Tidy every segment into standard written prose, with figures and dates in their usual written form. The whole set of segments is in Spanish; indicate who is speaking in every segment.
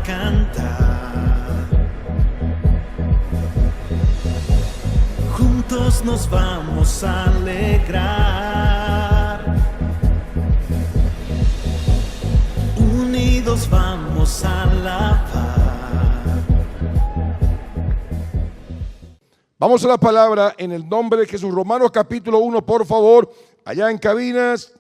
Speaker 1: cantar. Juntos nos vamos a alegrar. Unidos vamos a alabar.
Speaker 2: Vamos a la palabra en el nombre de Jesús. Romanos capítulo 1, por favor, allá en cabinas,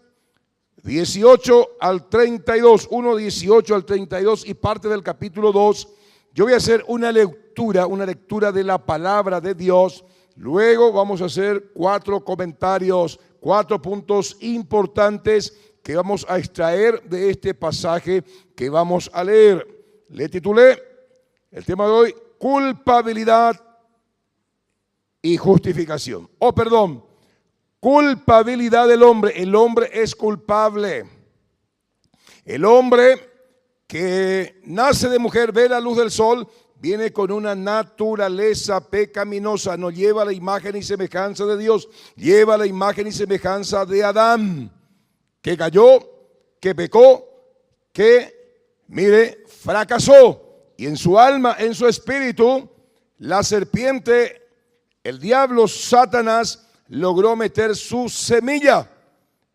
Speaker 2: 18 al 32, 1, 18 al 32 y parte del capítulo 2. Yo voy a hacer una lectura de la palabra de Dios. Luego vamos a hacer 4 comentarios, 4 puntos importantes que vamos a extraer de este pasaje que vamos a leer. Le titulé el tema de hoy, culpabilidad y justificación. Culpabilidad del hombre. El hombre es culpable. El hombre que nace de mujer, ve la luz del sol, viene con una naturaleza pecaminosa. No lleva la imagen y semejanza de Dios, lleva la imagen y semejanza de Adán, que cayó, que pecó, que, fracasó. Y en su alma, en su espíritu, la serpiente, el diablo, Satanás, logró meter su semilla,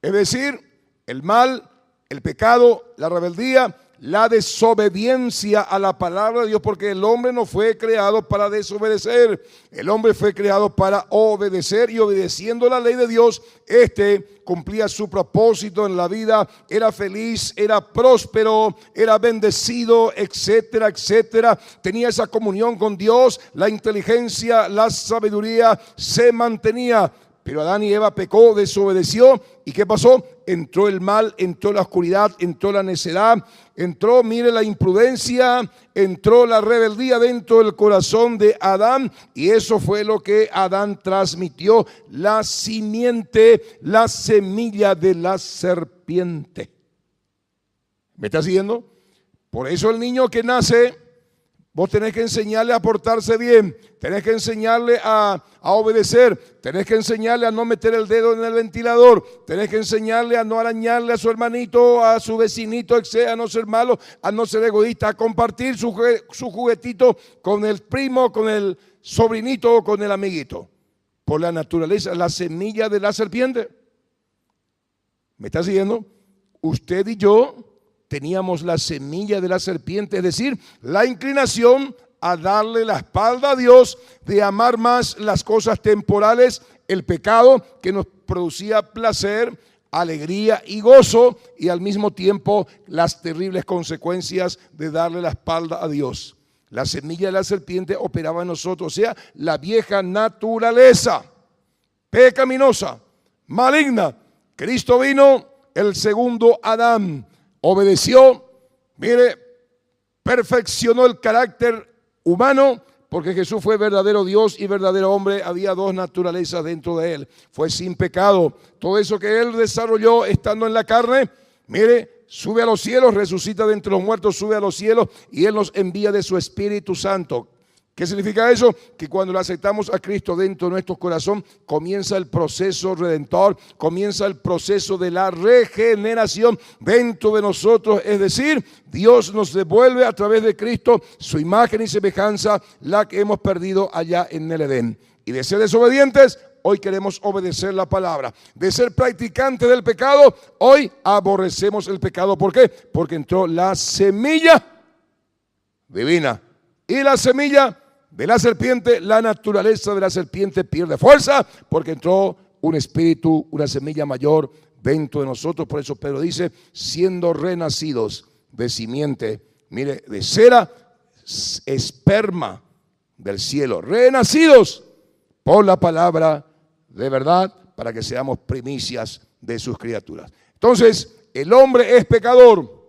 Speaker 2: es decir, el mal, el pecado, la rebeldía, la desobediencia a la palabra de Dios, porque el hombre no fue creado para desobedecer, el hombre fue creado para obedecer, y obedeciendo la ley de Dios, cumplía su propósito en la vida, era feliz, era próspero, era bendecido, etcétera, etcétera. Tenía esa comunión con Dios, la inteligencia, la sabiduría se mantenía. Pero Adán y Eva pecó, desobedeció. ¿Y qué pasó? Entró el mal, entró la oscuridad, entró la necedad, entró, la imprudencia, entró la rebeldía dentro del corazón de Adán. Y eso fue lo que Adán transmitió, la simiente, la semilla de la serpiente. ¿Me está siguiendo? Por eso el niño que nace, vos tenés que enseñarle a portarse bien, tenés que enseñarle a obedecer, tenés que enseñarle a no meter el dedo en el ventilador, tenés que enseñarle a no arañarle a su hermanito, a su vecinito, etc., a no ser malo, a no ser egoísta, a compartir su juguetito con el primo, con el sobrinito o con el amiguito. Por la naturaleza, la semilla de la serpiente. ¿Me está siguiendo? Usted y yo teníamos la semilla de la serpiente, es decir, la inclinación a darle la espalda a Dios, de amar más las cosas temporales, el pecado que nos producía placer, alegría y gozo, y al mismo tiempo las terribles consecuencias de darle la espalda a Dios. La semilla de la serpiente operaba en nosotros, o sea, la vieja naturaleza pecaminosa, maligna. Cristo vino, el segundo Adán, obedeció, perfeccionó el carácter humano, porque Jesús fue verdadero Dios y verdadero hombre. Había 2 naturalezas dentro de él. Fue sin pecado. Todo eso que él desarrolló estando en la carne, sube a los cielos, resucita de entre los muertos, sube a los cielos y él nos envía de su Espíritu Santo. ¿Qué significa eso? Que cuando lo aceptamos a Cristo dentro de nuestro corazón, comienza el proceso redentor, comienza el proceso de la regeneración dentro de nosotros. Es decir, Dios nos devuelve a través de Cristo su imagen y semejanza, la que hemos perdido allá en el Edén. Y de ser desobedientes, hoy queremos obedecer la palabra. De ser practicantes del pecado, hoy aborrecemos el pecado. ¿Por qué? Porque entró la semilla divina. Y la semilla de la serpiente, la naturaleza de la serpiente pierde fuerza, porque entró un espíritu, una semilla mayor dentro de nosotros. Por eso Pedro dice, siendo renacidos de simiente, de cera, esperma del cielo, renacidos por la palabra de verdad, para que seamos primicias de sus criaturas. Entonces, el hombre es pecador.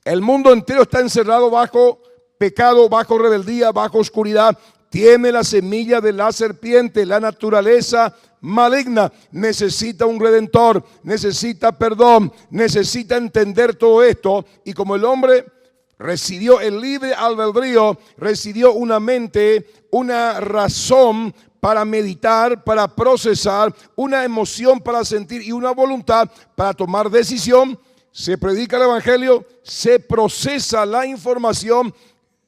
Speaker 2: El mundo entero está encerrado bajo pecado, bajo rebeldía, bajo oscuridad. Tiene la semilla de la serpiente, la naturaleza maligna. Necesita un redentor, necesita perdón, necesita entender todo esto. Y como el hombre recibió el libre albedrío, recibió una mente, una razón para meditar, para procesar, una emoción para sentir y una voluntad para tomar decisión, se predica el evangelio, se procesa la información,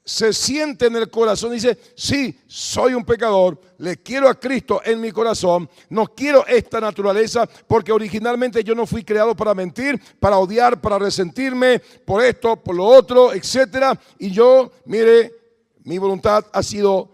Speaker 2: se siente en el corazón, dice, sí, soy un pecador, le quiero a Cristo en mi corazón, no quiero esta naturaleza, porque originalmente yo no fui creado para mentir, para odiar, para resentirme, por esto, por lo otro, etcétera. Y yo, mire, mi voluntad ha sido,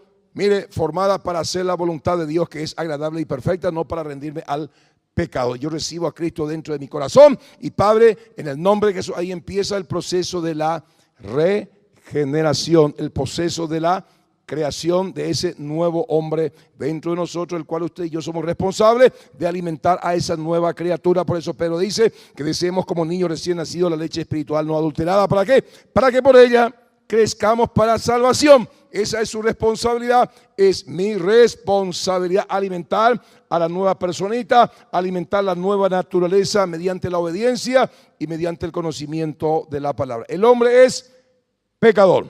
Speaker 2: formada para hacer la voluntad de Dios, que es agradable y perfecta, no para rendirme al pecado. Yo recibo a Cristo dentro de mi corazón y Padre, en el nombre de Jesús, ahí empieza el proceso de la regeneración, el proceso de la creación de ese nuevo hombre dentro de nosotros, el cual usted y yo somos responsables de alimentar a esa nueva criatura. Por eso Pedro dice que deseemos como niños recién nacidos la leche espiritual no adulterada. ¿Para qué? Para que por ella crezcamos para salvación. Esa es su responsabilidad, es mi responsabilidad alimentar a la nueva personita, alimentar la nueva naturaleza mediante la obediencia y mediante el conocimiento de la palabra. El hombre es pecador.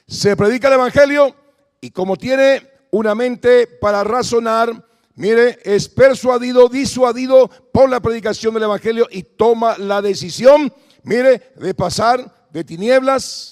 Speaker 2: Se predica el evangelio y como tiene una mente para razonar, es persuadido, disuadido por la predicación del evangelio y toma la decisión, de pasar de tinieblas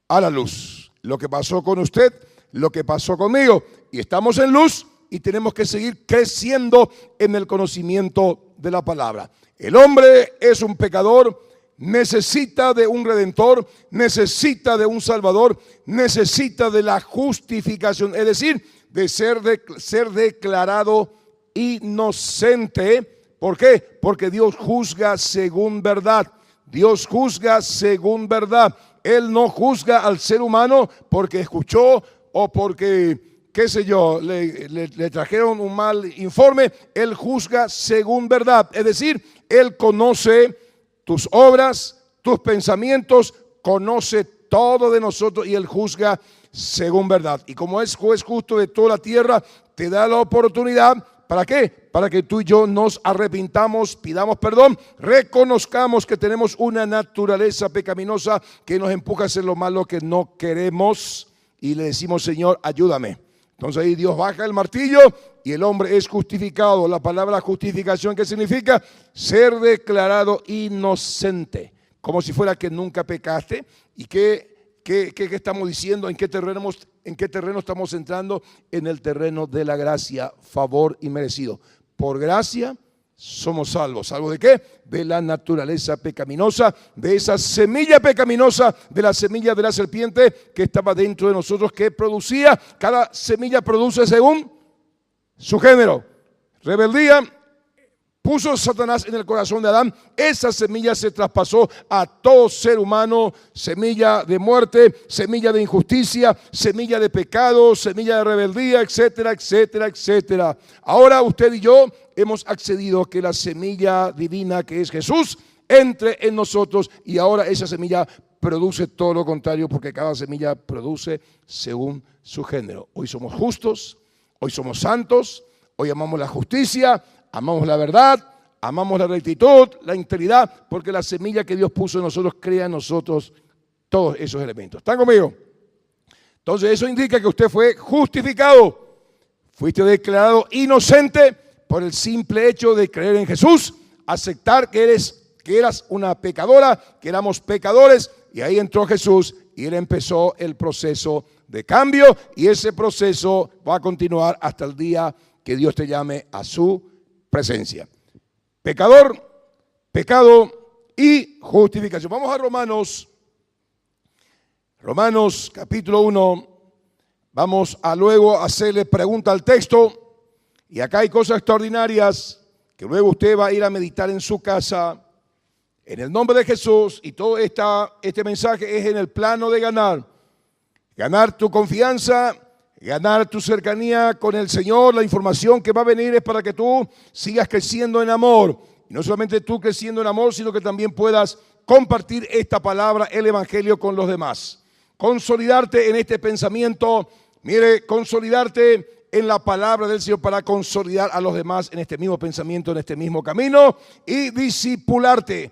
Speaker 2: a la luz. Lo que pasó con usted, lo que pasó conmigo. Y estamos en luz y tenemos que seguir creciendo en el conocimiento de la palabra. El hombre es un pecador, necesita de un redentor, necesita de un salvador, necesita de la justificación, es decir, de ser declarado inocente. ¿Por qué? Porque Dios juzga según verdad. Dios juzga según verdad. Él no juzga al ser humano porque escuchó o porque, qué sé yo, le trajeron un mal informe. Él juzga según verdad. Es decir, Él conoce tus obras, tus pensamientos, conoce todo de nosotros y Él juzga según verdad. Y como es juez justo de toda la tierra, te da la oportunidad. ¿Para qué? Para que tú y yo nos arrepintamos, pidamos perdón, reconozcamos que tenemos una naturaleza pecaminosa que nos empuja a hacer lo malo que no queremos y le decimos, Señor, ayúdame. Entonces ahí Dios baja el martillo y el hombre es justificado. La palabra justificación, ¿qué significa? Ser declarado inocente, como si fuera que nunca pecaste. ¿Y qué estamos diciendo? ¿En qué terreno estamos entrando? En el terreno de la gracia, favor y merecido. Por gracia somos salvos. ¿Salvos de qué? De la naturaleza pecaminosa, de esa semilla pecaminosa, de la semilla de la serpiente que estaba dentro de nosotros, que producía, cada semilla produce según su género. Rebeldía. Puso Satanás en el corazón de Adán, esa semilla se traspasó a todo ser humano, semilla de muerte, semilla de injusticia, semilla de pecado, semilla de rebeldía, etcétera, etcétera, etcétera. Ahora usted y yo hemos accedido a que la semilla divina que es Jesús entre en nosotros y ahora esa semilla produce todo lo contrario porque cada semilla produce según su género. Hoy somos justos, hoy somos santos, hoy amamos la justicia, amamos la verdad, amamos la rectitud, la integridad, porque la semilla que Dios puso en nosotros crea en nosotros todos esos elementos. ¿Están conmigo? Entonces eso indica que usted fue justificado, fuiste declarado inocente por el simple hecho de creer en Jesús, aceptar que eras una pecadora, que éramos pecadores, y ahí entró Jesús y Él empezó el proceso de cambio y ese proceso va a continuar hasta el día que Dios te llame a su presencia. Pecador, pecado y justificación. Vamos a Romanos capítulo 1. Vamos a luego hacerle pregunta al texto. Y acá hay cosas extraordinarias que luego usted va a ir a meditar en su casa. En el nombre de Jesús. Y todo este mensaje es en el plano de ganar. Ganar tu confianza, ganar tu cercanía con el Señor. La información que va a venir es para que tú sigas creciendo en amor. Y no solamente tú creciendo en amor, sino que también puedas compartir esta palabra, el Evangelio, con los demás. Consolidarte en este pensamiento, consolidarte en la palabra del Señor para consolidar a los demás en este mismo pensamiento, en este mismo camino. Y discipularte,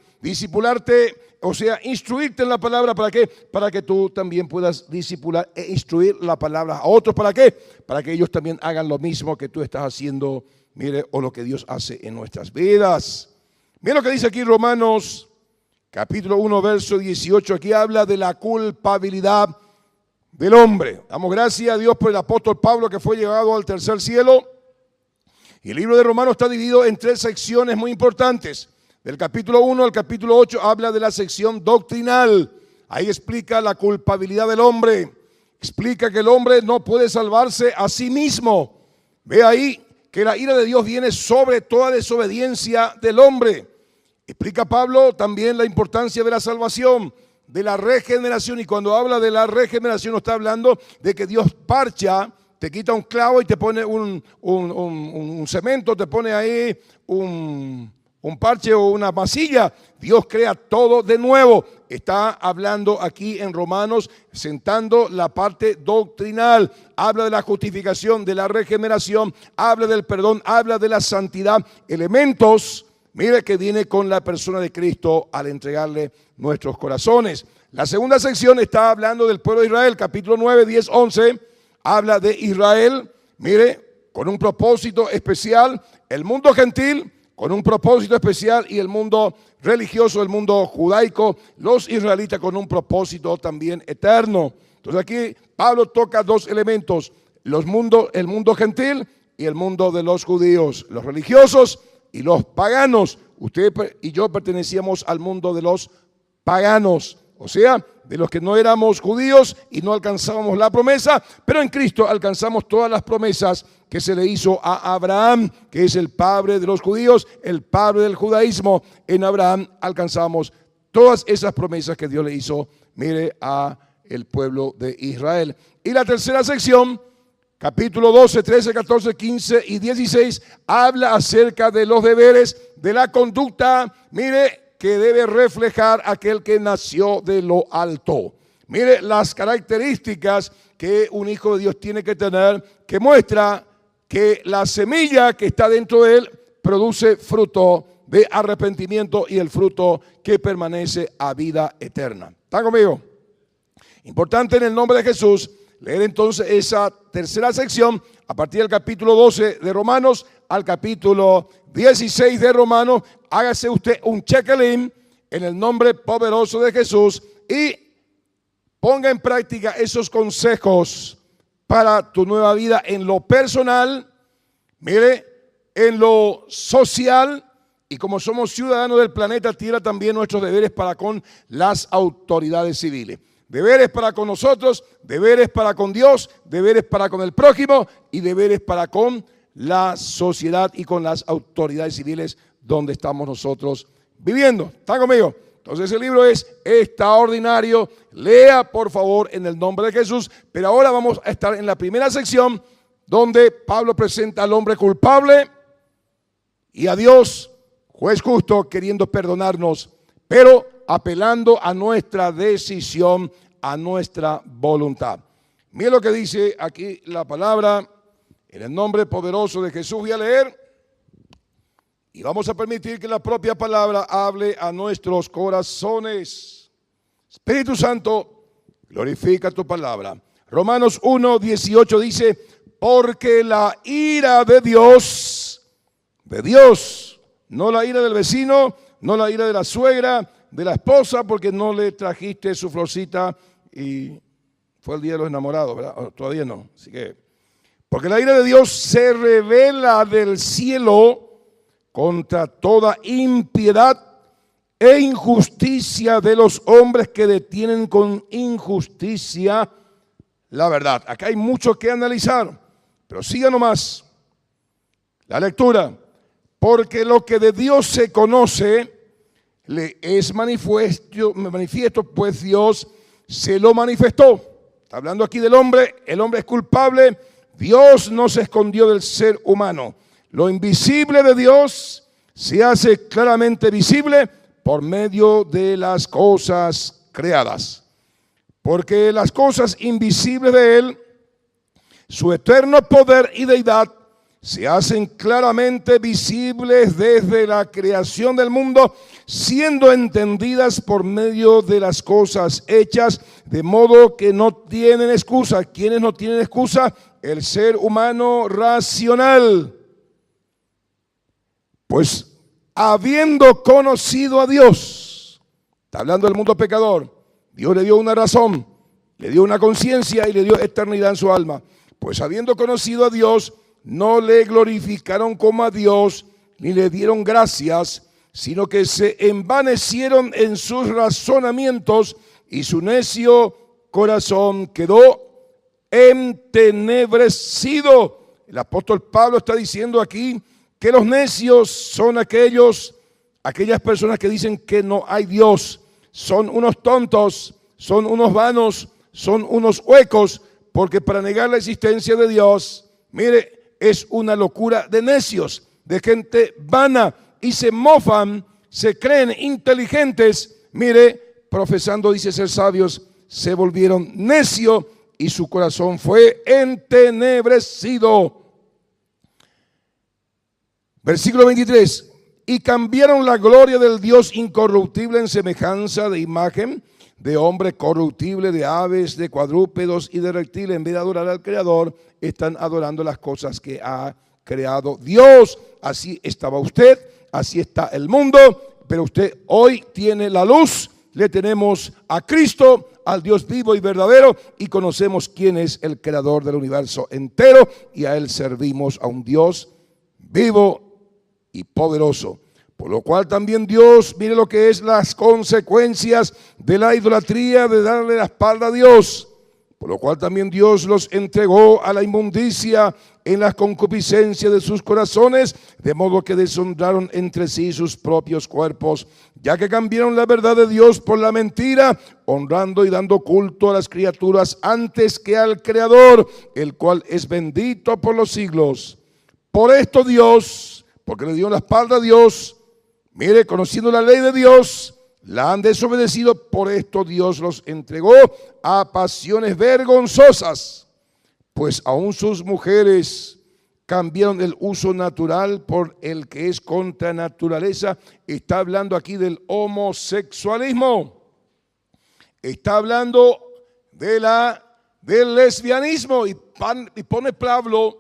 Speaker 2: o sea, instruirte en la palabra. ¿Para qué? Para que tú también puedas discipular e instruir la palabra a otros. ¿Para qué? Para que ellos también hagan lo mismo que tú estás haciendo, o lo que Dios hace en nuestras vidas. Mira lo que dice aquí Romanos capítulo 1, verso 18. Aquí habla de la culpabilidad del hombre. Damos gracias a Dios por el apóstol Pablo, que fue llevado al tercer cielo. Y el libro de Romanos está dividido en 3 secciones muy importantes. Del capítulo 1 al capítulo 8 habla de la sección doctrinal. Ahí explica la culpabilidad del hombre. Explica que el hombre no puede salvarse a sí mismo. Ve ahí que la ira de Dios viene sobre toda desobediencia del hombre. Explica Pablo también la importancia de la salvación, de la regeneración. Y cuando habla de la regeneración no está hablando de que Dios parcha, te quita un clavo y te pone un cemento, te pone ahí un parche o una masilla. Dios crea todo de nuevo. Está hablando aquí en Romanos, sentando la parte doctrinal. Habla de la justificación, de la regeneración, habla del perdón, habla de la santidad. Elementos, mire, que viene con la persona de Cristo al entregarle nuestros corazones. La segunda sección está hablando del pueblo de Israel, capítulo 9, 10, 11. Habla de Israel, mire, con un propósito especial. El mundo gentil con un propósito especial y el mundo religioso, el mundo judaico, los israelitas con un propósito también eterno. Entonces aquí Pablo toca 2 elementos, el mundo gentil y el mundo de los judíos, los religiosos y los paganos. Usted y yo pertenecíamos al mundo de los paganos, o sea, de los que no éramos judíos y no alcanzábamos la promesa, pero en Cristo alcanzamos todas las promesas que se le hizo a Abraham, que es el padre de los judíos, el padre del judaísmo. En Abraham alcanzamos todas esas promesas que Dios le hizo, mire, a el pueblo de Israel. Y la tercera sección, capítulo 12, 13, 14, 15 y 16, habla acerca de los deberes, de la conducta, mire, que debe reflejar aquel que nació de lo alto. Mire las características que un hijo de Dios tiene que tener, que muestra que la semilla que está dentro de él produce fruto de arrepentimiento y el fruto que permanece a vida eterna. ¿Están conmigo? Importante en el nombre de Jesús leer entonces esa tercera sección a partir del capítulo 12 de Romanos al capítulo 16 de Romanos. Hágase usted un check-in en el nombre poderoso de Jesús y ponga en práctica esos consejos para tu nueva vida en lo personal, mire, en lo social, y como somos ciudadanos del planeta Tierra, también nuestros deberes para con las autoridades civiles. Deberes para con nosotros, deberes para con Dios, deberes para con el prójimo y deberes para con la sociedad y con las autoridades civiles donde estamos nosotros viviendo. ¿Están conmigo? Entonces el libro es extraordinario. Lea por favor en el nombre de Jesús. Pero ahora vamos a estar en la primera sección donde Pablo presenta al hombre culpable y a Dios, juez justo, queriendo perdonarnos, pero apelando a nuestra decisión, a nuestra voluntad. Mire lo que dice aquí la palabra. En el nombre poderoso de Jesús voy a leer y vamos a permitir que la propia palabra hable a nuestros corazones. Espíritu Santo, glorifica tu palabra. Romanos 1, 18 dice, porque la ira de Dios, no la ira del vecino, no la ira de la suegra, de la esposa, porque no le trajiste su florcita y fue el día de los enamorados, ¿verdad? Todavía no, así que... Porque la ira de Dios se revela del cielo contra toda impiedad e injusticia de los hombres que detienen con injusticia la verdad. Acá hay mucho que analizar, pero siga nomás la lectura. Porque lo que de Dios se conoce le es manifiesto, pues Dios se lo manifestó. Está hablando aquí del hombre, el hombre es culpable. Dios no se escondió del ser humano. Lo invisible de Dios se hace claramente visible por medio de las cosas creadas. Porque las cosas invisibles de Él, su eterno poder y deidad, se hacen claramente visibles desde la creación del mundo, siendo entendidas por medio de las cosas hechas, de modo que no tienen excusa. ¿Quiénes no tienen excusa? El ser humano racional. Pues habiendo conocido a Dios. Está hablando del mundo pecador. Dios le dio una razón, le dio una conciencia y le dio eternidad en su alma. Pues habiendo conocido a Dios, no le glorificaron como a Dios, ni le dieron gracias, sino que se envanecieron en sus razonamientos y su necio corazón quedó entenebrecido. El apóstol Pablo está diciendo aquí que los necios son aquellas personas que dicen que no hay Dios. Son unos tontos, son unos vanos, son unos huecos, porque para negar la existencia de Dios, mire, es una locura de necios, de gente vana, y se mofan, se creen inteligentes, mire, profesando, dice ser sabios, se volvieron necios y su corazón fue entenebrecido. Versículo 23, y cambiaron la gloria del Dios incorruptible en semejanza de imagen de hombre corruptible, de aves, de cuadrúpedos y de reptiles. En vez de adorar al Creador, están adorando las cosas que ha creado Dios. Así estaba usted, así está el mundo, pero usted hoy tiene la luz. Le tenemos a Cristo, al Dios vivo y verdadero, y conocemos quién es el creador del universo entero, y a Él servimos, a un Dios vivo y poderoso. Por lo cual también Dios, mire lo que es las consecuencias de la idolatría, de darle la espalda a Dios. Por lo cual también Dios los entregó a la inmundicia en las concupiscencias de sus corazones, de modo que deshonraron entre sí sus propios cuerpos, ya que cambiaron la verdad de Dios por la mentira, honrando y dando culto a las criaturas antes que al Creador, el cual es bendito por los siglos. Por esto Dios, porque le dio la espalda a Dios, mire, conociendo la ley de Dios, la han desobedecido. Por esto Dios los entregó a pasiones vergonzosas, pues aún sus mujeres cambiaron el uso natural por el que es contra naturaleza. Está hablando aquí del homosexualismo. Está hablando del lesbianismo, y pone Pablo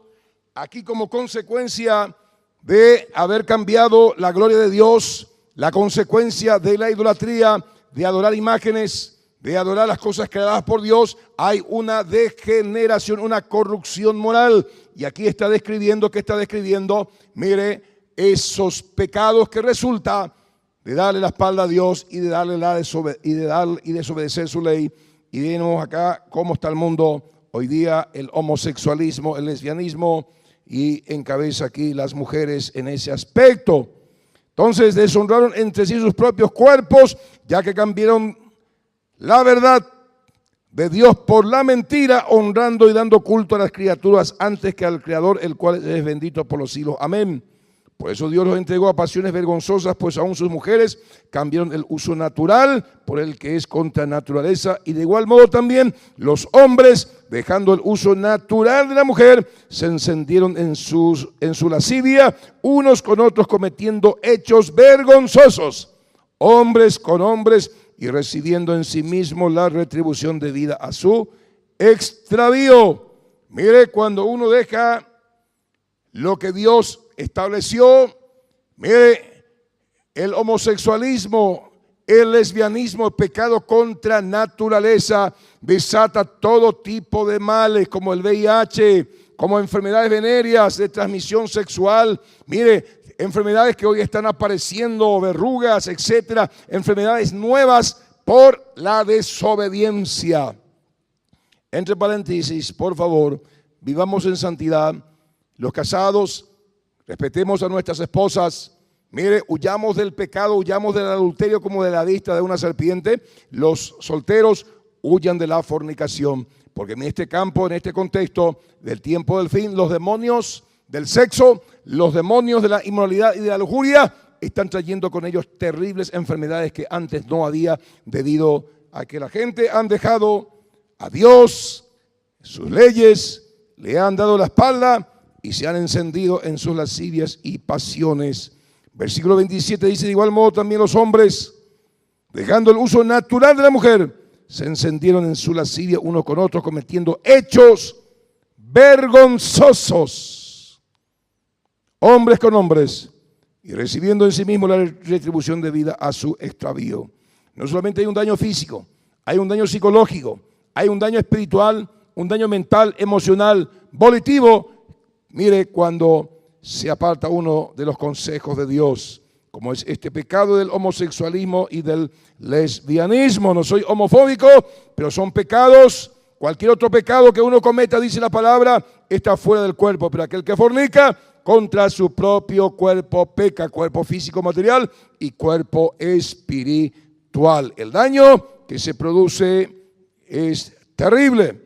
Speaker 2: aquí como consecuencia de haber cambiado la gloria de Dios, la consecuencia de la idolatría, de adorar imágenes, de adorar las cosas creadas por Dios, hay una degeneración, una corrupción moral. Y aquí está describiendo, mire, esos pecados que resulta de darle la espalda a Dios y de darle y desobedecer su ley. Y vemos acá cómo está el mundo hoy día, el homosexualismo, el lesbianismo, y encabeza aquí las mujeres en ese aspecto. Entonces deshonraron entre sí sus propios cuerpos, ya que cambiaron la verdad de Dios por la mentira, honrando y dando culto a las criaturas antes que al Creador, el cual es bendito por los siglos. Amén. Por eso Dios los entregó a pasiones vergonzosas, pues aún sus mujeres cambiaron el uso natural por el que es contra naturaleza, y de igual modo también los hombres, dejando el uso natural de la mujer, se encendieron en su lascivia, unos con otros, cometiendo hechos vergonzosos, hombres con hombres, y recibiendo en sí mismos la retribución debida a su extravío. Mire, cuando uno deja lo que Dios estableció, mire, el homosexualismo, el lesbianismo, el pecado contra naturaleza, desata todo tipo de males como el VIH, como enfermedades venéreas de transmisión sexual. Mire, enfermedades que hoy están apareciendo, verrugas, etcétera, enfermedades nuevas por la desobediencia. Entre paréntesis, por favor, vivamos en santidad. Los casados, respetemos a nuestras esposas. Mire, huyamos del pecado, huyamos del adulterio como de la vista de una serpiente. Los solteros huyan de la fornicación, porque en este campo, en este contexto del tiempo del fin, los demonios del sexo, los demonios de la inmoralidad y de la lujuria están trayendo con ellos terribles enfermedades que antes no había, debido a que la gente han dejado a Dios, sus leyes, le han dado la espalda y se han encendido en sus lascivias y pasiones. Versículo 27 dice: de igual modo también los hombres, dejando el uso natural de la mujer, se encendieron en su lascivia unos con otros, cometiendo hechos vergonzosos, hombres con hombres, y recibiendo en sí mismo la retribución debida a su extravío. No solamente hay un daño físico, hay un daño psicológico, hay un daño espiritual, un daño mental, emocional, volitivo. Mire, cuando se aparta uno de los consejos de Dios, como es este pecado del homosexualismo y del lesbianismo. No soy homofóbico, pero son pecados. Cualquier otro pecado que uno cometa, dice la palabra, está fuera del cuerpo. Pero aquel que fornica contra su propio cuerpo peca, cuerpo físico, material y cuerpo espiritual. El daño que se produce es terrible.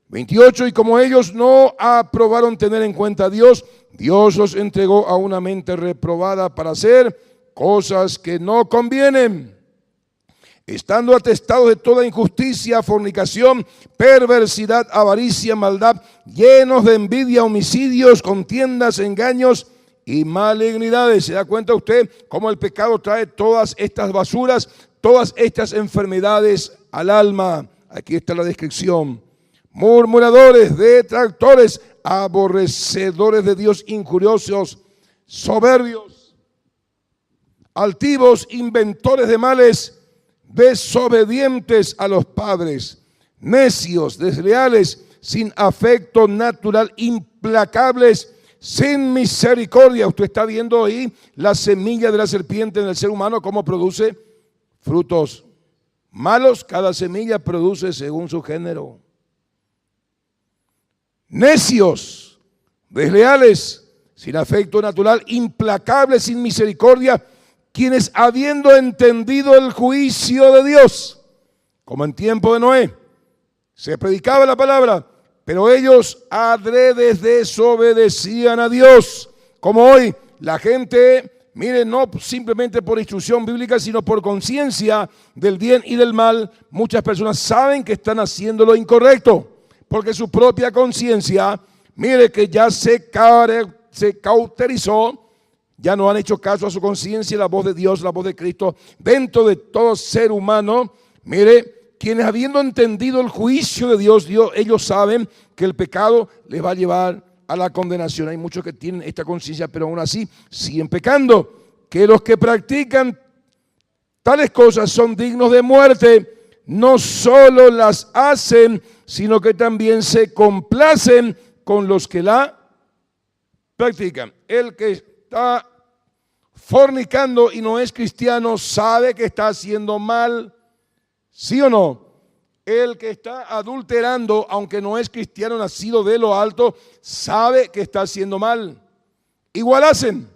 Speaker 2: 28, y como ellos no aprobaron tener en cuenta a Dios, Dios los entregó a una mente reprobada para hacer cosas que no convienen, estando atestados de toda injusticia, fornicación, perversidad, avaricia, maldad, llenos de envidia, homicidios, contiendas, engaños y malignidades. ¿Se da cuenta usted cómo el pecado trae todas estas basuras, todas estas enfermedades al alma? Aquí está la descripción. Murmuradores, detractores, aborrecedores de Dios, injuriosos, soberbios, altivos, inventores de males, desobedientes a los padres, necios, desleales, sin afecto natural, implacables, sin misericordia. Usted está viendo ahí la semilla de la serpiente en el ser humano, cómo produce frutos malos. Cada semilla produce según su género. Necios, desleales, sin afecto natural, implacables, sin misericordia, quienes habiendo entendido el juicio de Dios, como en tiempo de Noé, se predicaba la palabra, pero ellos adredes desobedecían a Dios, como hoy la gente, mire, no simplemente por instrucción bíblica, sino por conciencia del bien y del mal. Muchas personas saben que están haciendo lo incorrecto, porque su propia conciencia, mire que ya se cauterizó, ya no han hecho caso a su conciencia, la voz de Dios, la voz de Cristo, dentro de todo ser humano. Mire, quienes habiendo entendido el juicio de Dios, ellos saben que el pecado les va a llevar a la condenación. Hay muchos que tienen esta conciencia, pero aún así siguen pecando. Que los que practican tales cosas son dignos de muerte. No solo las hacen, sino que también se complacen con los que la practican. El que está fornicando y no es cristiano sabe que está haciendo mal, ¿sí o no? El que está adulterando, aunque no es cristiano nacido de lo alto, sabe que está haciendo mal. Igual hacen,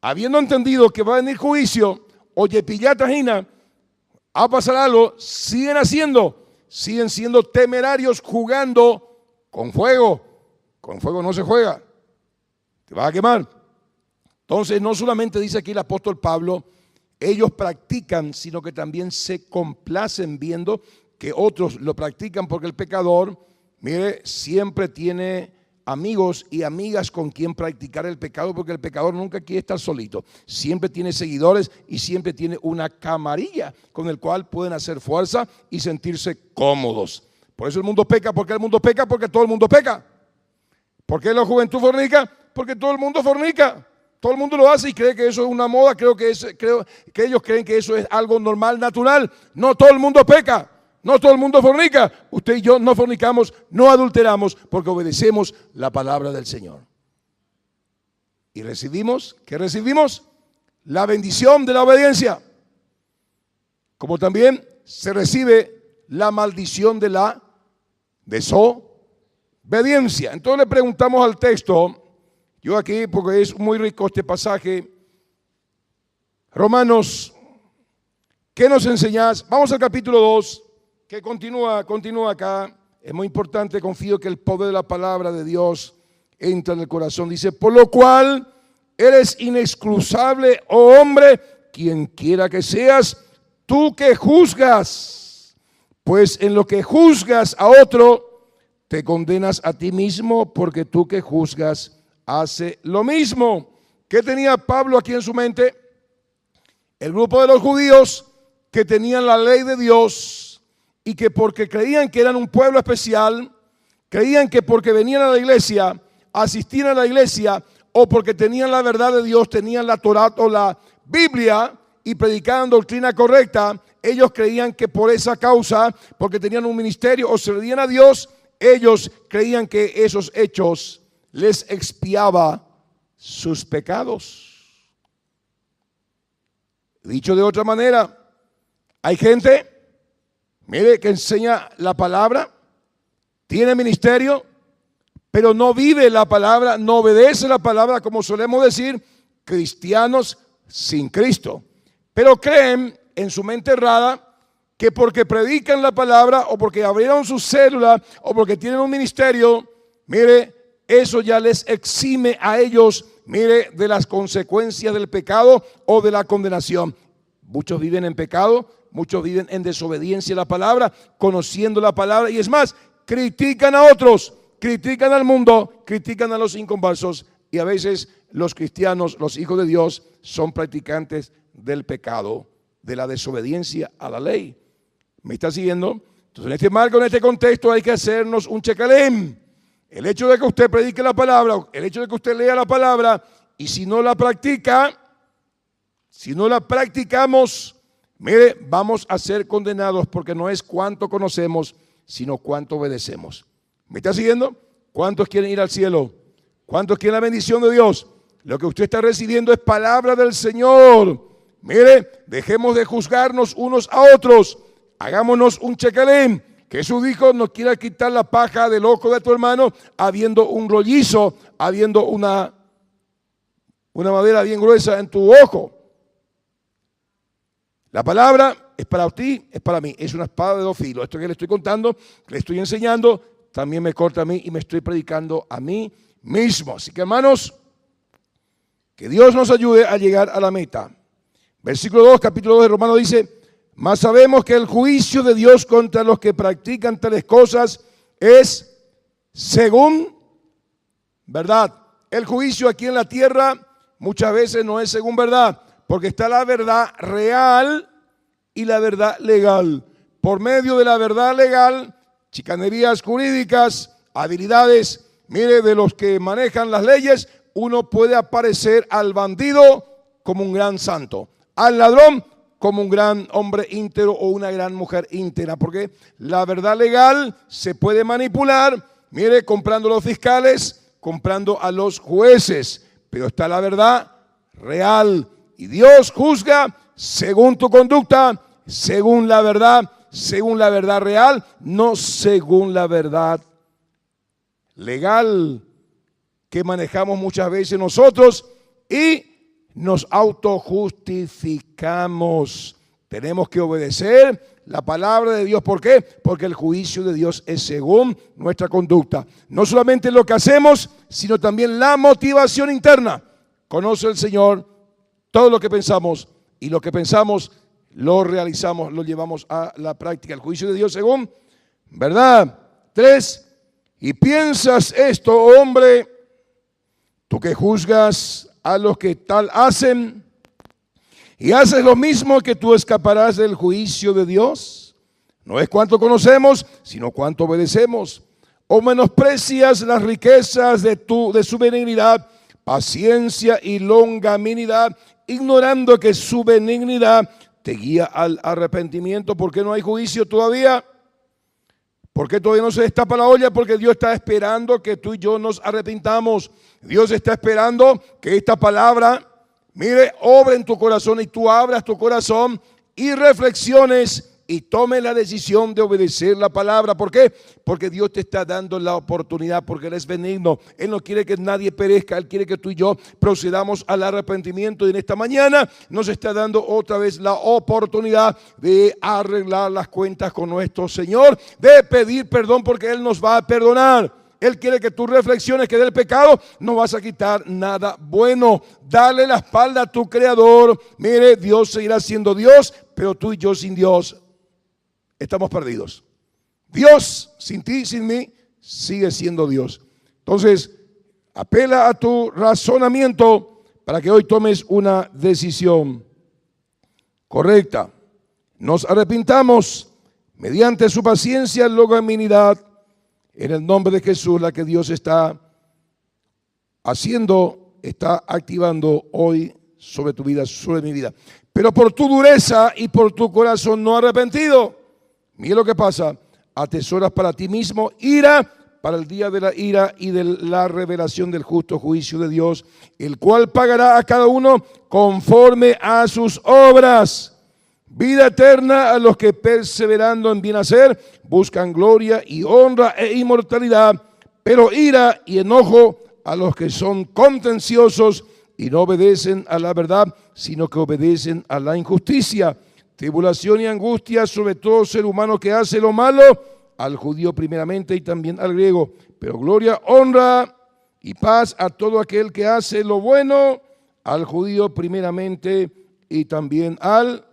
Speaker 2: habiendo entendido que va a venir juicio, oye, pillatajina, a pasar algo, siguen siendo temerarios, jugando con fuego. Con fuego no se juega, te vas a quemar. Entonces, no solamente dice aquí el apóstol Pablo, ellos practican, sino que también se complacen viendo que otros lo practican, porque el pecador, mire, siempre tiene amigos y amigas con quien practicar el pecado, porque el pecador nunca quiere estar solito, siempre tiene seguidores y siempre tiene una camarilla con el cual pueden hacer fuerza y sentirse cómodos. Por eso el mundo peca. ¿Por qué el mundo peca? Porque todo el mundo peca. ¿Por qué la juventud fornica? Porque todo el mundo fornica. Todo el mundo lo hace y cree que eso es una moda, creo que ellos creen que eso es algo normal, natural. No todo el mundo peca. No todo el mundo fornica. Usted y yo no fornicamos, no adulteramos, porque obedecemos la palabra del Señor. Y recibimos, ¿qué recibimos? La bendición de la obediencia. Como también se recibe la maldición de la desobediencia. Entonces le preguntamos al texto, yo aquí, porque es muy rico este pasaje, Romanos, ¿qué nos enseñas? Vamos al capítulo 2. Que continúa acá. Es muy importante, confío que el poder de la palabra de Dios entra en el corazón. Dice, por lo cual eres inexcusable, oh hombre, quien quiera que seas, tú que juzgas. Pues en lo que juzgas a otro, te condenas a ti mismo, porque tú que juzgas, hace lo mismo. ¿Qué tenía Pablo aquí en su mente? El grupo de los judíos que tenían la ley de Dios, y que porque creían que eran un pueblo especial, creían que porque venían a la iglesia, asistían a la iglesia, o porque tenían la verdad de Dios, tenían la Torá o la Biblia y predicaban doctrina correcta, ellos creían que por esa causa, porque tenían un ministerio o servían a Dios, ellos creían que esos hechos les expiaba sus pecados. Dicho de otra manera, hay gente, mire, que enseña la palabra, tiene ministerio, pero no vive la palabra, no obedece la palabra, como solemos decir, cristianos sin Cristo. Pero creen en su mente errada que porque predican la palabra o porque abrieron su célula o porque tienen un ministerio, mire, eso ya les exime a ellos, mire, de las consecuencias del pecado o de la condenación. Muchos viven en pecado, muchos viven en desobediencia a la palabra, conociendo la palabra, y es más, critican a otros, critican al mundo, critican a los inconversos, y a veces los cristianos, los hijos de Dios, son practicantes del pecado, de la desobediencia a la ley. ¿Me está siguiendo? Entonces, en este marco, en este contexto, hay que hacernos un checalem. El hecho de que usted predique la palabra, el hecho de que usted lea la palabra, y si no la practica, si no la practicamos, mire, vamos a ser condenados, porque no es cuánto conocemos, sino cuánto obedecemos. ¿Me está siguiendo? ¿Cuántos quieren ir al cielo? ¿Cuántos quieren la bendición de Dios? Lo que usted está recibiendo es palabra del Señor. Mire, dejemos de juzgarnos unos a otros. Hagámonos un checalem. Jesús dijo, no quieras quitar la paja del ojo de tu hermano, habiendo un rollizo, habiendo una madera bien gruesa en tu ojo. La palabra es para ti, es para mí. Es una espada de dos filos. Esto que le estoy contando, que le estoy enseñando, también me corta a mí y me estoy predicando a mí mismo. Así que, hermanos, que Dios nos ayude a llegar a la meta. Versículo 2, capítulo 2 de Romanos dice, mas sabemos que el juicio de Dios contra los que practican tales cosas es según verdad. El juicio aquí en la tierra muchas veces no es según verdad, porque está la verdad real y la verdad legal. Por medio de la verdad legal, chicanerías jurídicas, habilidades, mire, de los que manejan las leyes, uno puede aparecer al bandido como un gran santo, al ladrón como un gran hombre íntegro o una gran mujer íntegra, porque la verdad legal se puede manipular, mire, comprando a los fiscales, comprando a los jueces, pero está la verdad real y Dios juzga según tu conducta, según la verdad real, no según la verdad legal que manejamos muchas veces nosotros y nos autojustificamos. Tenemos que obedecer la palabra de Dios. ¿Por qué? Porque el juicio de Dios es según nuestra conducta. No solamente lo que hacemos, sino también la motivación interna. Conoce el Señor todo lo que pensamos y lo que pensamos lo realizamos, lo llevamos a la práctica. El juicio de Dios según verdad. 3. Y piensas esto, hombre, tú que juzgas a los que tal hacen y haces lo mismo, que tú escaparás del juicio de Dios. No es cuánto conocemos, sino cuánto obedecemos. O menosprecias las riquezas de su benignidad, paciencia y longanimidad, ignorando que su benignidad te guía al arrepentimiento. ¿Por qué no hay juicio todavía? ¿Por qué todavía no se destapa la olla? Porque Dios está esperando que tú y yo nos arrepintamos. Dios está esperando que esta palabra, mire, obre en tu corazón y tú abras tu corazón y reflexiones y tome la decisión de obedecer la palabra. ¿Por qué? Porque Dios te está dando la oportunidad, porque Él es benigno. Él no quiere que nadie perezca, Él quiere que tú y yo procedamos al arrepentimiento. Y en esta mañana nos está dando otra vez la oportunidad de arreglar las cuentas con nuestro Señor, de pedir perdón, porque Él nos va a perdonar. Él quiere que tú reflexiones que del pecado no vas a quitar nada bueno. Dale la espalda a tu Creador. Mire, Dios seguirá siendo Dios, pero tú y yo sin Dios estamos perdidos. Dios sin ti, sin mí, sigue siendo Dios. Entonces, apela a tu razonamiento para que hoy tomes una decisión correcta. Nos arrepintamos mediante su paciencia, longanimidad, en el nombre de Jesús, la que Dios está haciendo está activando hoy sobre tu vida, sobre mi vida. Pero por tu dureza y por tu corazón no arrepentido, mira lo que pasa, atesoras para ti mismo ira para el día de la ira y de la revelación del justo juicio de Dios, el cual pagará a cada uno conforme a sus obras. Vida eterna a los que perseverando en bien hacer buscan gloria y honra e inmortalidad, pero ira y enojo a los que son contenciosos y no obedecen a la verdad, sino que obedecen a la injusticia. Tribulación y angustia sobre todo ser humano que hace lo malo, al judío primeramente y también al griego, pero gloria, honra y paz a todo aquel que hace lo bueno, al judío primeramente y también al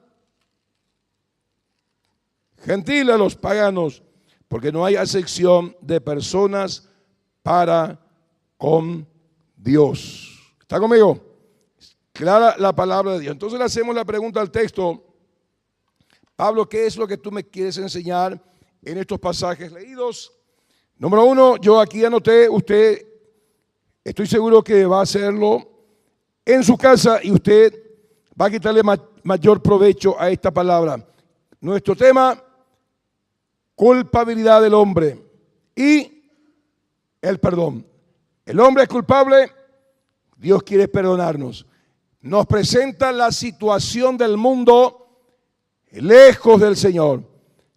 Speaker 2: gentil, a los paganos, porque no hay acepción de personas para con Dios. ¿Está conmigo? Clara la palabra de Dios. Entonces le hacemos la pregunta al texto: Pablo, ¿qué es lo que tú me quieres enseñar en estos pasajes leídos? Número uno, yo aquí anoté, usted estoy seguro que va a hacerlo en su casa y usted va a quitarle mayor provecho a esta palabra. Nuestro tema: culpabilidad del hombre y el perdón. El hombre es culpable, Dios quiere perdonarnos. Nos presenta la situación del mundo lejos del Señor.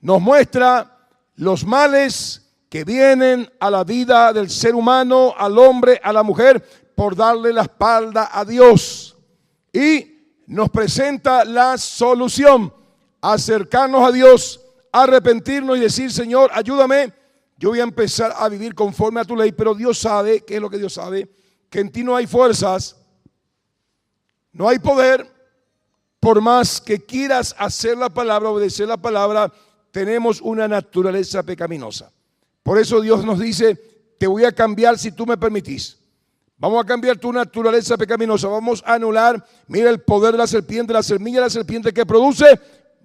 Speaker 2: Nos muestra los males que vienen a la vida del ser humano, al hombre, a la mujer, por darle la espalda a Dios. Y nos presenta la solución: acercarnos a Dios, arrepentirnos y decir: Señor, ayúdame, yo voy a empezar a vivir conforme a tu ley. Pero Dios sabe, ¿qué es lo que Dios sabe? Que en ti no hay fuerzas, no hay poder. Por más que quieras hacer la palabra, obedecer la palabra, tenemos una naturaleza pecaminosa. Por eso Dios nos dice: te voy a cambiar si tú me permitís. Vamos a cambiar tu naturaleza pecaminosa. Vamos a anular, mira, el poder de la serpiente, la semilla de la serpiente que produce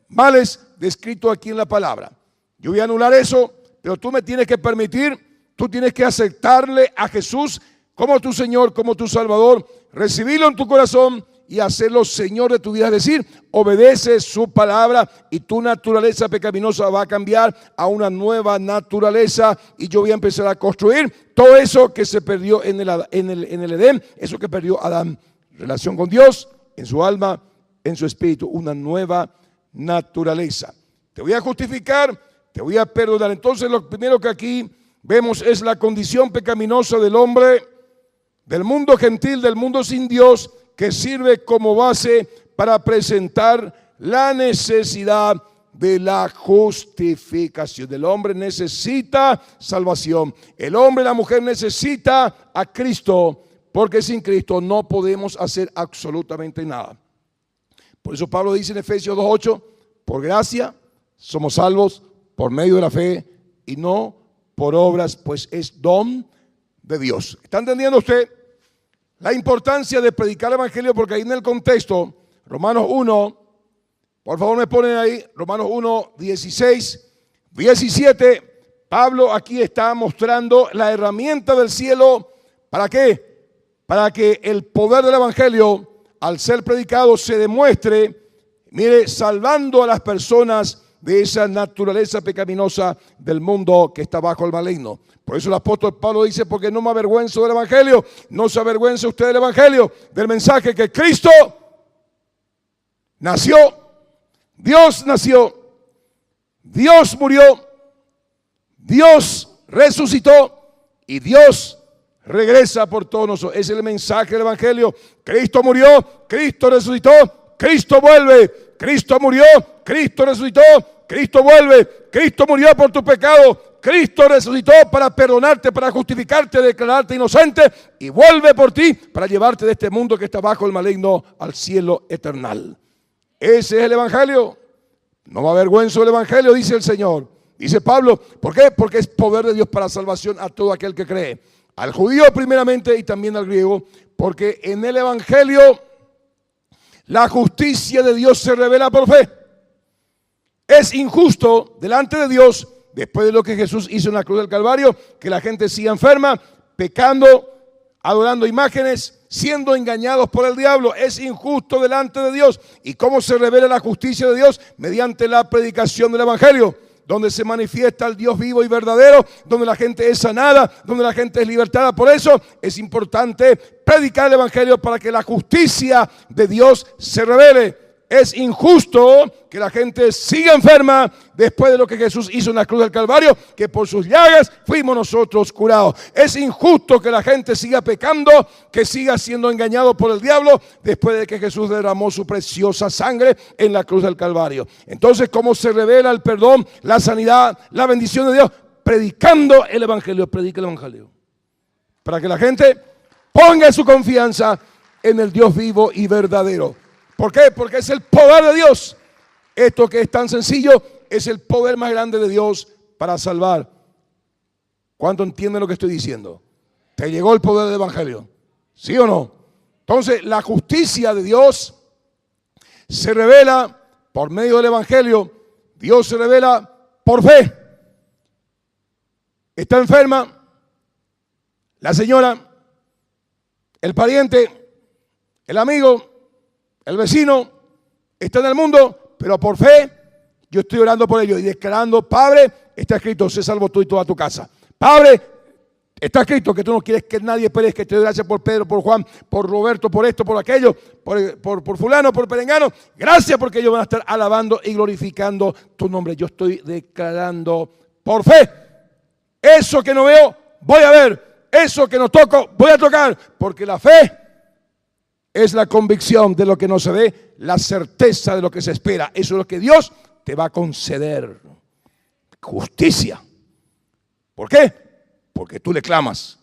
Speaker 2: males, descrito aquí en la palabra. Yo voy a anular eso, pero tú me tienes que permitir, tú tienes que aceptarle a Jesús como tu Señor, como tu Salvador, recibirlo en tu corazón y hacerlo Señor de tu vida. Es decir, obedece su palabra y tu naturaleza pecaminosa va a cambiar a una nueva naturaleza, y yo voy a empezar a construir todo eso que se perdió en el Edén, eso que perdió Adán: relación con Dios, en su alma, en su espíritu, una nueva naturaleza. Te voy a justificar, te voy a perdonar. Entonces lo primero que aquí vemos es la condición pecaminosa del hombre, del mundo gentil, del mundo sin Dios, que sirve como base para presentar la necesidad de la justificación. El hombre necesita salvación. El hombre y la mujer necesita a Cristo, porque sin Cristo no podemos hacer absolutamente nada. Por eso Pablo dice en Efesios 2:8: por gracia somos salvos por medio de la fe y no por obras, pues es don de Dios. ¿Está entendiendo usted la importancia de predicar el evangelio? Porque ahí en el contexto, Romanos 1, por favor me ponen ahí, Romanos 1, 16, 17, Pablo aquí está mostrando la herramienta del cielo. ¿Para qué? Para que el poder del evangelio, al ser predicado, se demuestre, mire, salvando a las personas de esa naturaleza pecaminosa del mundo que está bajo el maligno. Por eso el apóstol Pablo dice: porque no me avergüenzo del evangelio. No se avergüence usted del evangelio, del mensaje que Cristo nació, Dios nació, Dios murió, Dios resucitó y Dios regresa por todos nosotros. Es el mensaje del evangelio. Cristo murió, Cristo resucitó, Cristo vuelve. Cristo murió, Cristo resucitó, Cristo vuelve. Cristo murió por tu pecado, Cristo resucitó para perdonarte, para justificarte, declararte inocente, y vuelve por ti para llevarte de este mundo que está bajo el maligno al cielo eternal. Ese es el evangelio. No me avergüenzo del evangelio, dice el Señor. Dice Pablo, ¿por qué? Porque es poder de Dios para salvación a todo aquel que cree, al judío primeramente y también al griego, porque en el evangelio la justicia de Dios se revela por fe. Es injusto delante de Dios, después de lo que Jesús hizo en la cruz del Calvario, que la gente siga enferma, pecando, adorando imágenes, siendo engañados por el diablo. Es injusto delante de Dios. ¿Y cómo se revela la justicia de Dios? Mediante la predicación del evangelio, donde se manifiesta el Dios vivo y verdadero, donde la gente es sanada, donde la gente es libertada. Por eso es importante predicar el evangelio para que la justicia de Dios se revele. Es injusto que la gente siga enferma después de lo que Jesús hizo en la cruz del Calvario, que por sus llagas fuimos nosotros curados. Es injusto que la gente siga pecando, que siga siendo engañado por el diablo después de que Jesús derramó su preciosa sangre en la cruz del Calvario. Entonces, ¿cómo se revela el perdón, la sanidad, la bendición de Dios? Predicando el evangelio. Predica el evangelio para que la gente ponga su confianza en el Dios vivo y verdadero. ¿Por qué? Porque es el poder de Dios. Esto que es tan sencillo es el poder más grande de Dios para salvar. ¿Cuánto entienden lo que estoy diciendo? ¿Te llegó el poder del evangelio? ¿Sí o no? Entonces, la justicia de Dios se revela por medio del evangelio. Dios se revela por fe. Está enferma la señora, el pariente, el amigo, el vecino, está en el mundo, pero por fe yo estoy orando por ellos y declarando: Padre, está escrito, sé salvo tú y toda tu casa. Padre, está escrito que tú no quieres que nadie perezca, que te doy gracias por Pedro, por Juan, por Roberto, por esto, por aquello, por fulano, por perengano. Gracias, porque ellos van a estar alabando y glorificando tu nombre. Yo estoy declarando por fe. Eso que no veo, voy a ver. Eso que no toco, voy a tocar. Porque la fe es la convicción de lo que no se ve, la certeza de lo que se espera. Eso es lo que Dios te va a conceder. Justicia. ¿Por qué? Porque tú le clamas.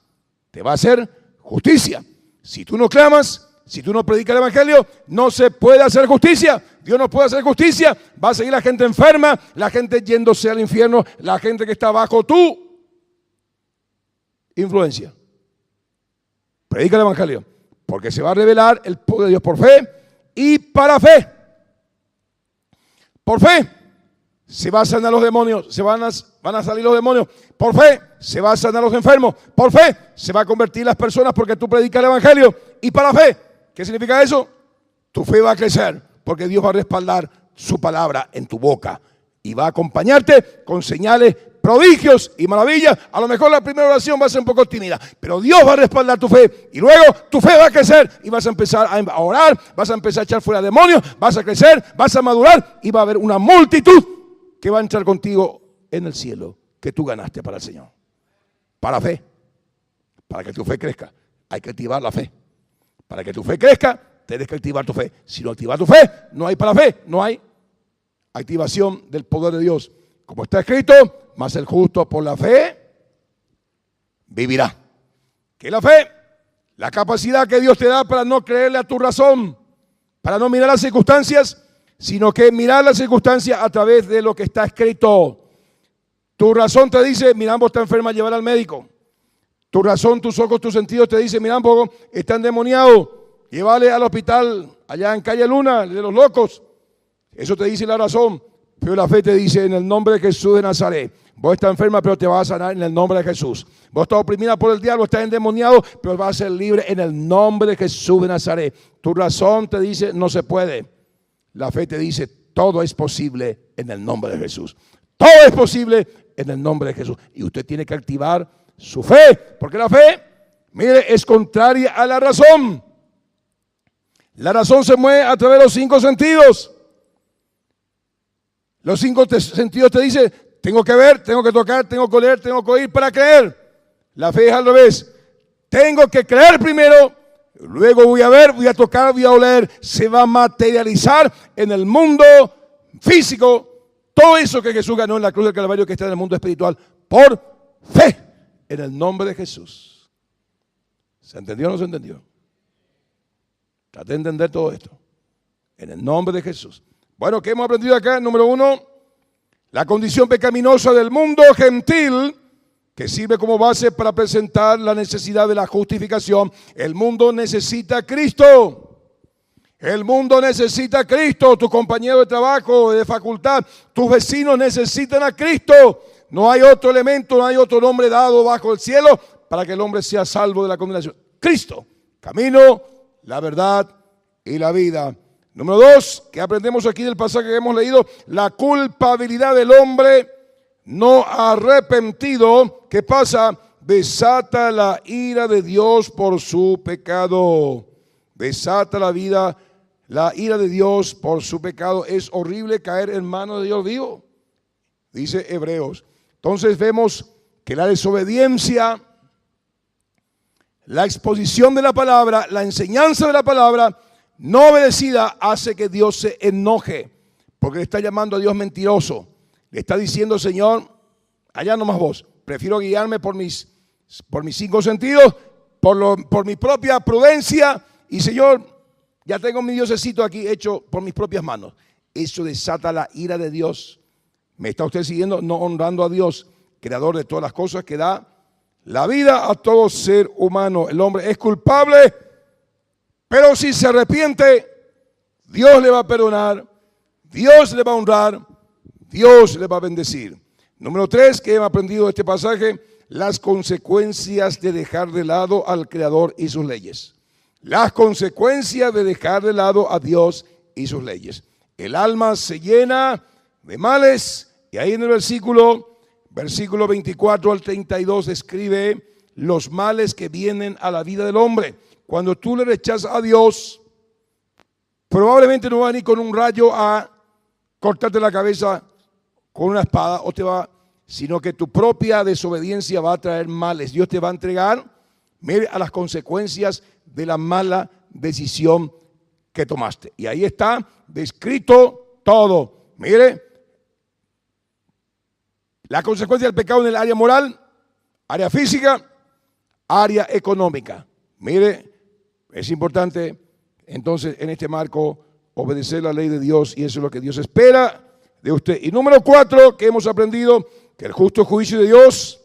Speaker 2: Te va a hacer justicia. Si tú no clamas, si tú no predicas el evangelio, no se puede hacer justicia. Dios no puede hacer justicia. Va a seguir la gente enferma, la gente yéndose al infierno, la gente que está bajo tu influencia. Predica el evangelio. Porque se va a revelar el poder de Dios por fe y para fe. Por fe se van a sanar los demonios, van a salir los demonios. Por fe se van a sanar los enfermos. Por fe se va a convertir las personas porque tú predicas el evangelio. Y para fe, ¿qué significa eso? Tu fe va a crecer porque Dios va a respaldar su palabra en tu boca y va a acompañarte con señales, prodigios y maravillas. A lo mejor la primera oración va a ser un poco tímida, pero Dios va a respaldar tu fe y luego tu fe va a crecer y vas a empezar a orar, vas a empezar a echar fuera demonios, vas a crecer, vas a madurar y va a haber una multitud que va a entrar contigo en el cielo que tú ganaste para el Señor. Para fe, para que tu fe crezca, hay que activar la fe. Para que tu fe crezca, tienes que activar tu fe. Si no activas tu fe, no hay para fe, no hay activación del poder de Dios. Como está escrito, mas el justo por la fe vivirá. ¿Qué es la fe? La capacidad que Dios te da para no creerle a tu razón, para no mirar las circunstancias, sino que mirar las circunstancias a través de lo que está escrito. Tu razón te dice: mira, vos está enferma, llevar al médico. Tu razón, tus ojos, tus sentidos te dicen: mira, vos está endemoniado, llévale al hospital allá en Calle Luna de los locos. Eso te dice la razón. Pero la fe te dice: en el nombre de Jesús de Nazaret, vos estás enferma, pero te vas a sanar en el nombre de Jesús. Vos estás oprimida por el diablo, estás endemoniado, pero vas a ser libre en el nombre de Jesús de Nazaret. Tu razón te dice: no se puede. La fe te dice: todo es posible en el nombre de Jesús. Todo es posible en el nombre de Jesús. Y usted tiene que activar su fe, porque la fe, mire, es contraria a la razón. La razón se mueve a través de los 5 sentidos. Los 5 sentidos te dicen: tengo que ver, tengo que tocar, tengo que oler, tengo que oír para creer. La fe es al revés. Tengo que creer primero, luego voy a ver, voy a tocar, voy a oler. Se va a materializar en el mundo físico todo eso que Jesús ganó en la cruz del Calvario, que está en el mundo espiritual, por fe, en el nombre de Jesús. ¿Se entendió o no se entendió? Trate de entender todo esto. En el nombre de Jesús. Bueno, ¿qué hemos aprendido acá? Número 1, la condición pecaminosa del mundo gentil, que sirve como base para presentar la necesidad de la justificación. El mundo necesita a Cristo. El mundo necesita a Cristo. Tu compañero de trabajo, de facultad, tus vecinos necesitan a Cristo. No hay otro elemento, no hay otro nombre dado bajo el cielo para que el hombre sea salvo de la condenación. Cristo camino, la verdad y la vida. Número 2, que aprendemos aquí del pasaje que hemos leído, la culpabilidad del hombre no arrepentido. ¿Qué pasa? Desata la ira de Dios por su pecado. Desata la ira de Dios por su pecado. Es horrible caer en manos de Dios vivo, dice Hebreos. Entonces vemos que la desobediencia, la exposición de la palabra, la enseñanza de la palabra no obedecida hace que Dios se enoje, porque le está llamando a Dios mentiroso. Le está diciendo: Señor, allá nomás vos, prefiero guiarme por mis 5 sentidos, por mi propia prudencia, y Señor, ya tengo mi diosecito aquí hecho por mis propias manos. Eso desata la ira de Dios. ¿Me está usted siguiendo? No honrando a Dios, creador de todas las cosas, que da la vida a todo ser humano. El hombre es culpable, pero si se arrepiente, Dios le va a perdonar, Dios le va a honrar, Dios le va a bendecir. Número 3, que hemos aprendido de este pasaje, las consecuencias de dejar de lado al Creador y sus leyes. Las consecuencias de dejar de lado a Dios y sus leyes. El alma se llena de males, y ahí en el versículo 24 al 32 describe los males que vienen a la vida del hombre. Cuando tú le rechazas a Dios, probablemente no va a venir con un rayo a cortarte la cabeza con una espada, sino que tu propia desobediencia va a traer males. Dios te va a entregar, mire, a las consecuencias de la mala decisión que tomaste. Y ahí está descrito todo. Mire, la consecuencia del pecado en el área moral, área física, área económica. Mire, es importante entonces en este marco obedecer la ley de Dios, y eso es lo que Dios espera de usted. Y número 4, que hemos aprendido, que el justo juicio de Dios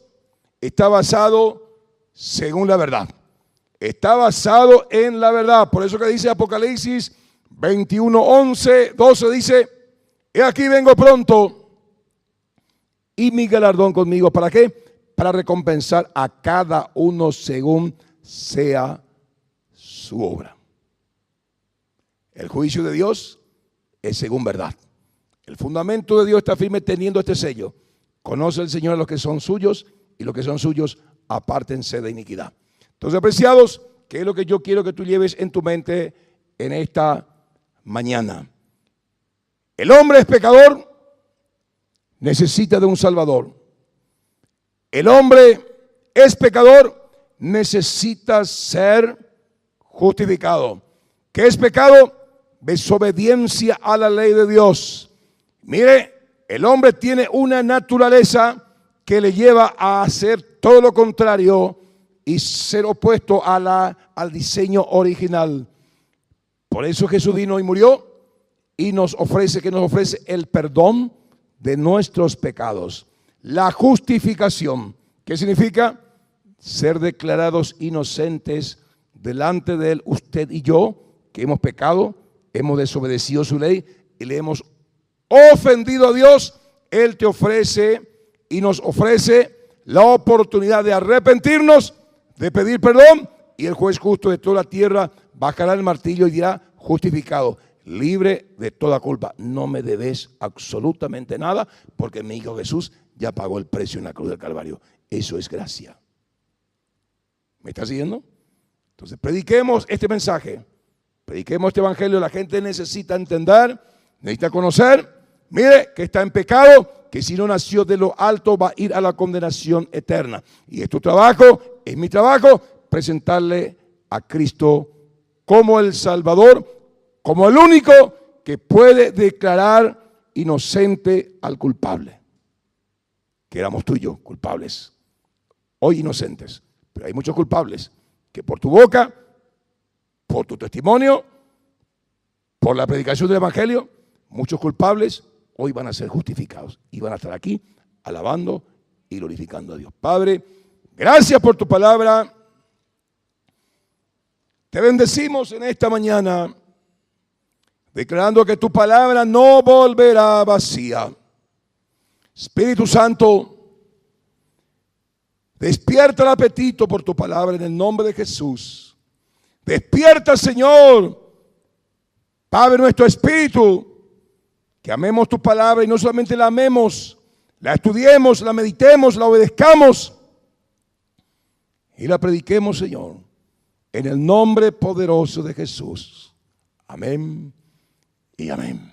Speaker 2: está basado según la verdad. Está basado en la verdad. Por eso que dice Apocalipsis 21, 11, 12, dice: he aquí vengo pronto, y mi galardón conmigo. ¿Para qué? Para recompensar a cada uno según sea su obra. El juicio de Dios es según verdad. El fundamento de Dios está firme teniendo este sello: conoce el Señor a los que son suyos, y los que son suyos apártense de iniquidad. Entonces, apreciados, ¿qué es lo que yo quiero que tú lleves en tu mente en esta mañana? El hombre es pecador, necesita de un Salvador. El hombre es pecador, necesita ser justificado. ¿Qué es pecado? Desobediencia a la ley de Dios. Mire, el hombre tiene una naturaleza que le lleva a hacer todo lo contrario y ser opuesto al diseño original. Por eso Jesús vino y murió y nos ofrece el perdón de nuestros pecados. La justificación. ¿Qué significa? Ser declarados inocentes delante de Él, usted y yo, que hemos pecado, hemos desobedecido su ley y le hemos ofendido a Dios. Él te ofrece y nos ofrece la oportunidad de arrepentirnos, de pedir perdón, y el juez justo de toda la tierra bajará el martillo y dirá: justificado, libre de toda culpa, no me debes absolutamente nada, porque mi Hijo Jesús ya pagó el precio en la cruz del Calvario. Eso es gracia. ¿Me está siguiendo? Entonces prediquemos este mensaje, prediquemos este evangelio. La gente necesita entender, necesita conocer, mire, que está en pecado, que si no nació de lo alto va a ir a la condenación eterna. Y es tu trabajo, es mi trabajo, presentarle a Cristo como el Salvador, como el único que puede declarar inocente al culpable. Que éramos tú y yo, culpables, hoy inocentes, pero hay muchos culpables que por tu boca, por tu testimonio, por la predicación del evangelio, muchos culpables hoy van a ser justificados y van a estar aquí alabando y glorificando a Dios. Padre, gracias por tu palabra. Te bendecimos en esta mañana, declarando que tu palabra no volverá vacía. Espíritu Santo, despierta el apetito por tu palabra en el nombre de Jesús. Despierta, Señor, Padre, nuestro espíritu, que amemos tu palabra y no solamente la amemos, la estudiemos, la meditemos, la obedezcamos y la prediquemos, Señor, en el nombre poderoso de Jesús. Amén y amén.